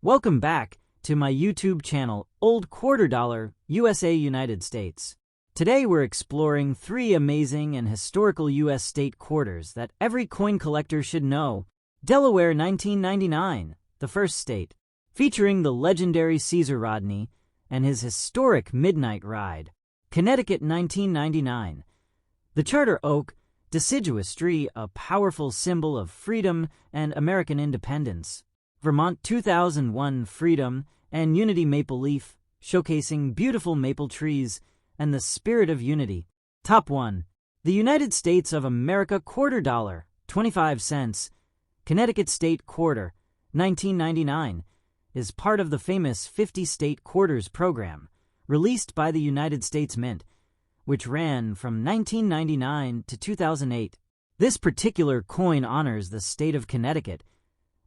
Welcome back to my YouTube channel, Old Quarter Dollar, USA, United States. Today we're exploring 3 amazing and historical U.S. state quarters that every coin collector should know. Delaware 1999, the first state, featuring the legendary Caesar Rodney and his historic Midnight Ride. Connecticut 1999, the Charter Oak deciduous tree, a powerful symbol of freedom and American independence. Vermont 2001, Freedom and Unity maple leaf, showcasing beautiful maple trees and the spirit of unity. Top 1. The United States of America Quarter Dollar, 25 cents, Connecticut State Quarter, 1999, is part of the famous 50 State Quarters program, released by the United States Mint, which ran from 1999 to 2008. This particular coin honors the state of Connecticut,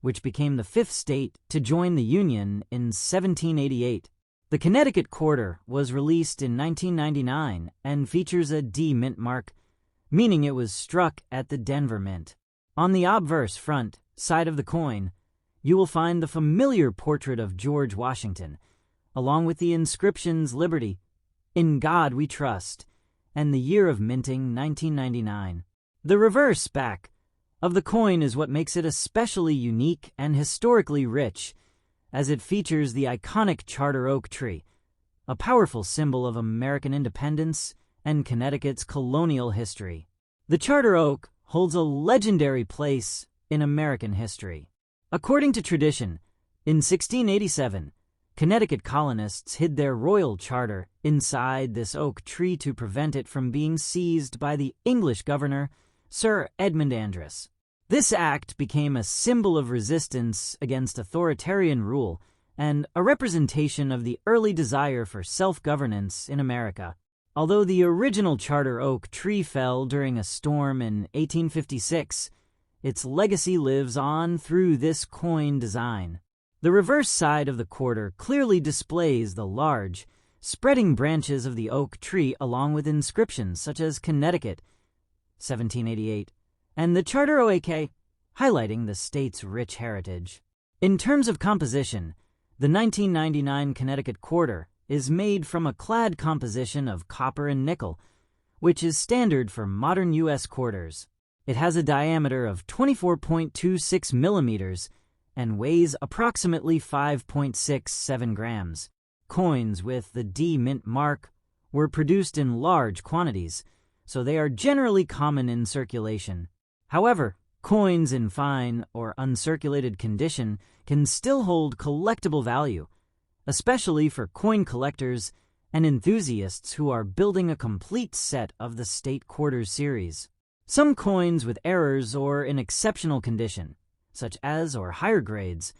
which became the 5th state to join the Union in 1788. The Connecticut Quarter was released in 1999 and features a D mint mark, meaning it was struck at the Denver Mint. On the obverse front side of the coin, you will find the familiar portrait of George Washington, along with the inscriptions Liberty, In God We Trust, and the year of minting 1999. The reverse back of the coin is what makes it especially unique and historically rich, as it features the iconic Charter Oak tree, a powerful symbol of American independence and Connecticut's colonial history. The Charter Oak holds a legendary place in American history. According to tradition, in 1687, Connecticut colonists hid their royal charter inside this oak tree to prevent it from being seized by the English governor, Sir Edmund Andros. This act became a symbol of resistance against authoritarian rule and a representation of the early desire for self-governance in America. Although the original Charter Oak tree fell during a storm in 1856, its legacy lives on through this coin design. The reverse side of the quarter clearly displays the large, spreading branches of the oak tree along with inscriptions such as Connecticut, 1788, and the Charter OAK, highlighting the state's rich heritage. In terms of composition, the 1999 Connecticut Quarter is made from a clad composition of copper and nickel, which is standard for modern U.S. quarters. It has a diameter of 24.26 millimeters and weighs approximately 5.67 grams. Coins with the D mint mark were produced in large quantities, so they are generally common in circulation. However, coins in fine or uncirculated condition can still hold collectible value, especially for coin collectors and enthusiasts who are building a complete set of the State Quarters series. Some coins with errors or in exceptional condition, such as or higher grades,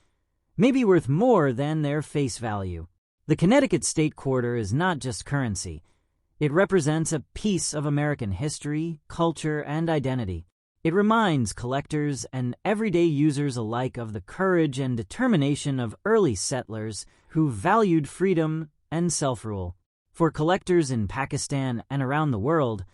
may be worth more than their face value. The Connecticut State Quarter is not just currency. It represents a piece of American history, culture, and identity. It reminds collectors and everyday users alike of the courage and determination of early settlers who valued freedom and self-rule. For collectors in Pakistan and around the world,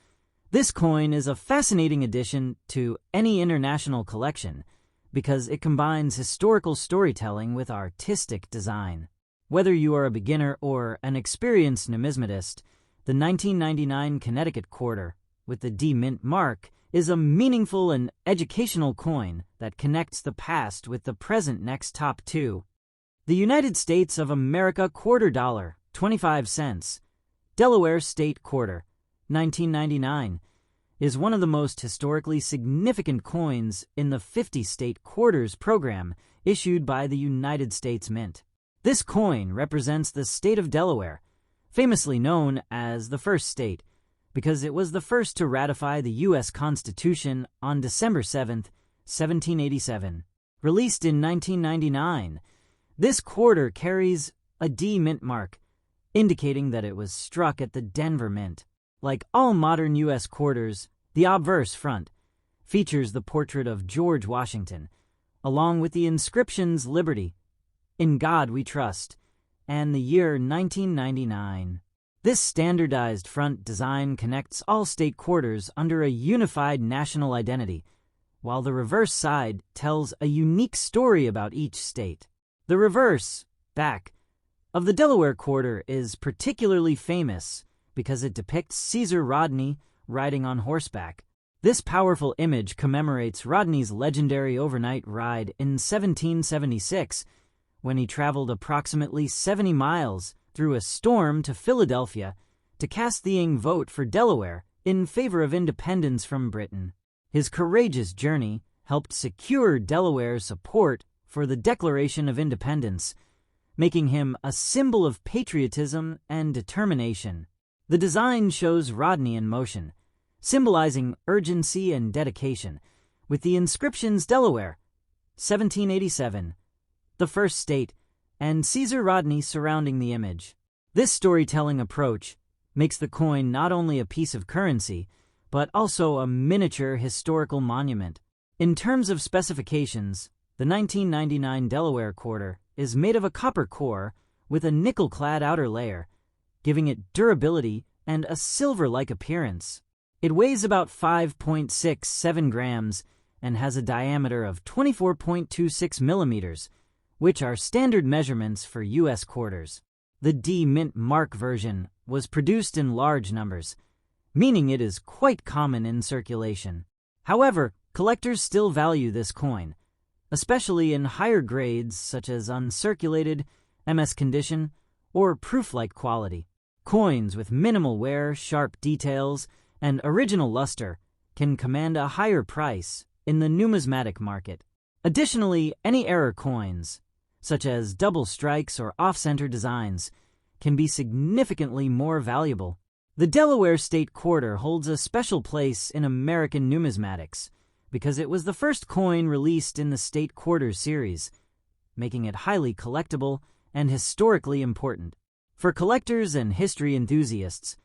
this coin is a fascinating addition to any international collection because it combines historical storytelling with artistic design. Whether you are a beginner or an experienced numismatist, the 1999 Connecticut Quarter with the D mint mark is a meaningful and educational coin that connects the past with the present. Next, top 2. The United States of America Quarter Dollar, 25 cents, Delaware State Quarter, 1999, is one of the most historically significant coins in the 50 State Quarters program issued by the United States Mint. This coin represents the state of Delaware, famously known as the first state, because it was the first to ratify the U.S. Constitution on December 7, 1787. Released in 1999, this quarter carries a D mint mark, indicating that it was struck at the Denver Mint. Like all modern U.S. quarters, the obverse front features the portrait of George Washington, along with the inscriptions Liberty, In God We Trust, and the year 1999. This standardized front design connects all state quarters under a unified national identity, while the reverse side tells a unique story about each state. The reverse, back, of the Delaware quarter is particularly famous because it depicts Caesar Rodney riding on horseback. This powerful image commemorates Rodney's legendary overnight ride in 1776, when he traveled approximately 70 miles through a storm to Philadelphia to cast the vote for Delaware in favor of independence from Britain. His courageous journey helped secure Delaware's support for the Declaration of Independence, making him a symbol of patriotism and determination. The design shows Rodney in motion, symbolizing urgency and dedication, with the inscriptions Delaware, 1787, the first state, and Caesar Rodney surrounding the image. This storytelling approach makes the coin not only a piece of currency, but also a miniature historical monument. In terms of specifications, the 1999 Delaware quarter is made of a copper core with a nickel-clad outer layer, giving it durability and a silver-like appearance. It weighs about 5.67 grams and has a diameter of 24.26 millimeters, which are standard measurements for U.S. quarters. The D Mint Mark version was produced in large numbers, meaning it is quite common in circulation. However, collectors still value this coin, especially in higher grades such as uncirculated, MS condition, or proof-like quality. Coins with minimal wear, sharp details, and original luster can command a higher price in the numismatic market. Additionally, any error coins, such as double strikes or off-center designs, can be significantly more valuable. The Delaware State Quarter holds a special place in American numismatics because it was the first coin released in the State Quarter series, making it highly collectible and historically important. For collectors and history enthusiasts,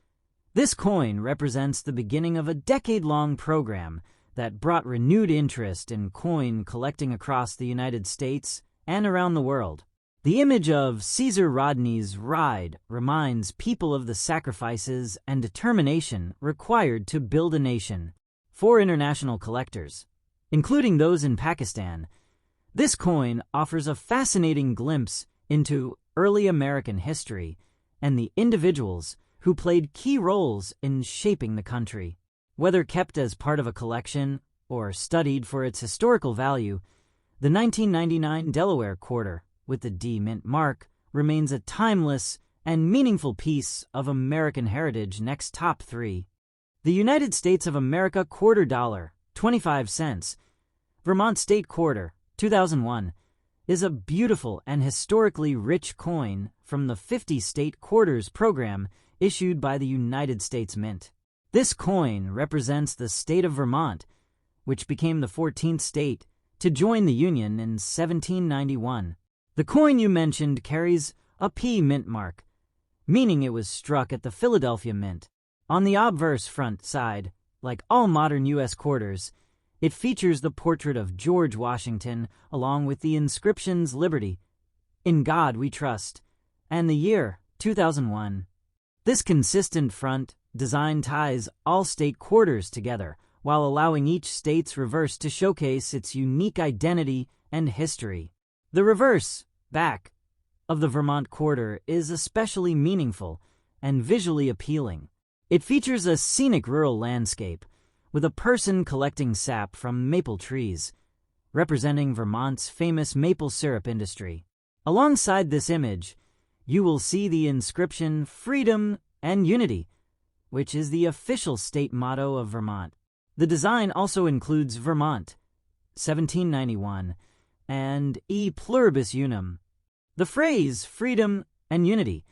this coin represents the beginning of a decade-long program that brought renewed interest in coin collecting across the United States and around the world. The image of Caesar Rodney's ride reminds people of the sacrifices and determination required to build a nation. For international collectors, including those in Pakistan, this coin offers a fascinating glimpse into early American history and the individuals who played key roles in shaping the country. Whether kept as part of a collection or studied for its historical value, the 1999 Delaware quarter with the D Mint mark remains a timeless and meaningful piece of American heritage. Next, top 3. The United States of America quarter dollar, 25 cents, Vermont State Quarter, 2001, is a beautiful and historically rich coin from the 50 State Quarters program issued by the United States Mint. This coin represents the state of Vermont, which became the 14th state to join the Union in 1791. The coin you mentioned carries a P mint mark, meaning it was struck at the Philadelphia Mint. On the obverse front side, like all modern U.S. quarters, it features the portrait of George Washington along with the inscriptions Liberty, In God We Trust, and the year 2001. This consistent front design ties all state quarters together while allowing each state's reverse to showcase its unique identity and history. The reverse, back, of the Vermont quarter is especially meaningful and visually appealing. It features a scenic rural landscape with a person collecting sap from maple trees, representing Vermont's famous maple syrup industry. Alongside this image, you will see the inscription Freedom and Unity, which is the official state motto of Vermont. The design also includes Vermont, 1791, and E Pluribus Unum. The phrase Freedom and Unity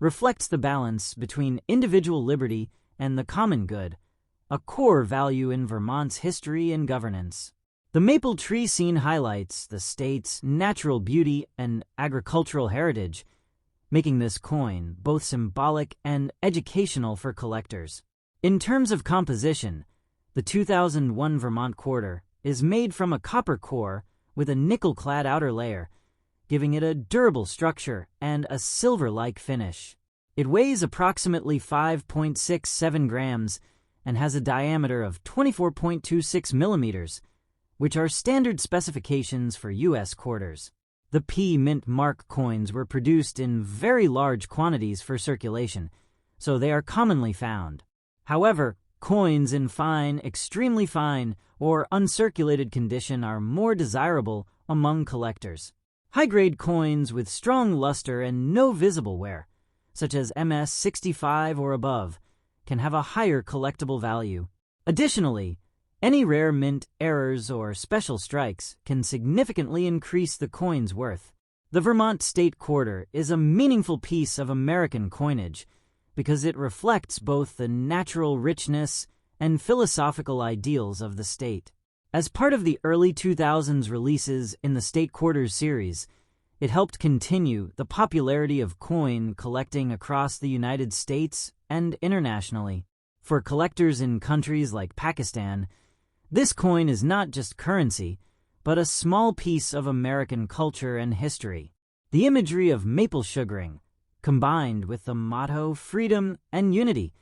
reflects the balance between individual liberty and the common good, a core value in Vermont's history and governance. The maple tree scene highlights the state's natural beauty and agricultural heritage, making this coin both symbolic and educational for collectors. In terms of composition, the 2001 Vermont quarter is made from a copper core with a nickel-clad outer layer, giving it a durable structure and a silver-like finish. It weighs approximately 5.67 grams and has a diameter of 24.26 millimeters, which are standard specifications for U.S. quarters. The P mint mark coins were produced in very large quantities for circulation, so they are commonly found. However, coins in fine, extremely fine, or uncirculated condition are more desirable among collectors. High-grade coins with strong luster and no visible wear, such as MS 65 or above, can have a higher collectible value. Additionally, any rare mint errors or special strikes can significantly increase the coin's worth. The Vermont State Quarter is a meaningful piece of American coinage because it reflects both the natural richness and philosophical ideals of the state. As part of the early 2000s releases in the State Quarters series, it helped continue the popularity of coin collecting across the United States and internationally. For collectors in countries like Pakistan, this coin is not just currency, but a small piece of American culture and history. The imagery of maple sugaring, combined with the motto freedom and unity,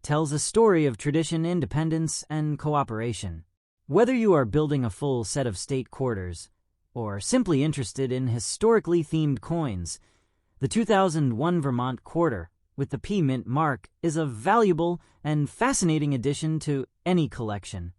tells a story of tradition, independence, and cooperation. Whether you are building a full set of state quarters or simply interested in historically themed coins, the 2001 Vermont Quarter with the P mint mark is a valuable and fascinating addition to any collection.